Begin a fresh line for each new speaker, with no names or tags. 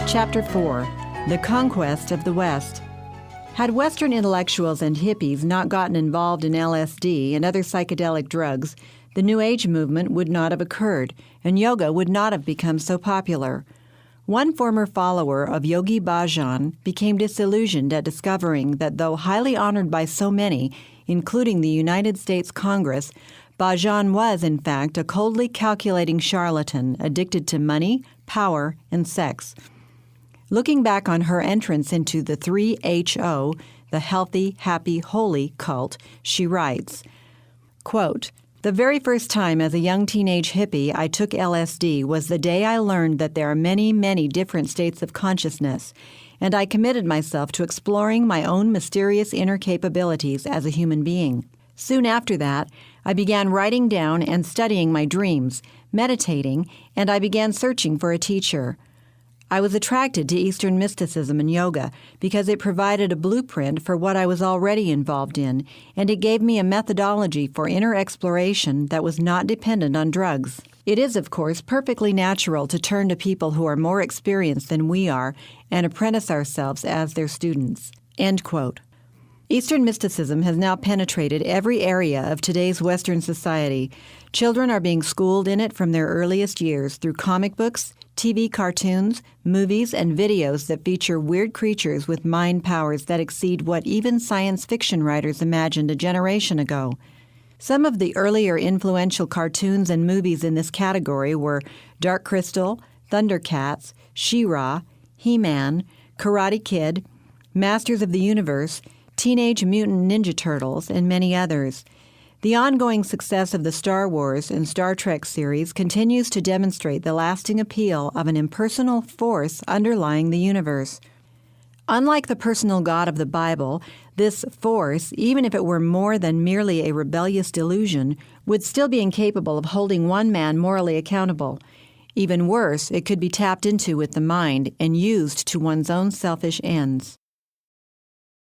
Chapter 4. The Conquest of the West. Had Western intellectuals and hippies not gotten involved in LSD and other psychedelic drugs, the New Age movement would not have occurred, and yoga would not have become so popular. One former follower of Yogi Bhajan became disillusioned at discovering that though highly honored by so many, including the United States Congress, Bhajan was, in fact, a coldly calculating charlatan addicted to money, power, and sex. Looking back on her entrance into the 3HO, the Healthy, Happy, Holy cult, she writes, quote, "The very first time as a young teenage hippie I took LSD was the day I learned that there are many, many different states of consciousness, and I committed myself to exploring my own mysterious inner capabilities as a human being. Soon after that, I began writing down and studying my dreams, meditating, and I began searching for a teacher. I was attracted to Eastern mysticism and yoga because it provided a blueprint for what I was already involved in, and it gave me a methodology for inner exploration that was not dependent on drugs. It is, of course, perfectly natural to turn to people who are more experienced than we are and apprentice ourselves as their students." End quote. Eastern mysticism has now penetrated every area of today's Western society. Children are being schooled in it from their earliest years through comic books, TV cartoons, movies, and videos that feature weird creatures with mind powers that exceed what even science fiction writers imagined a generation ago. Some of the earlier influential cartoons and movies in this category were Dark Crystal, Thundercats, She-Ra, He-Man, Karate Kid, Masters of the Universe, Teenage Mutant Ninja Turtles, and many others. The ongoing success of the Star Wars and Star Trek series continues to demonstrate the lasting appeal of an impersonal force underlying the universe. Unlike the personal God of the Bible, this force, even if it were more than merely a rebellious delusion, would still be incapable of holding one man morally accountable. Even worse, it could be tapped into with the mind and used to one's own selfish ends.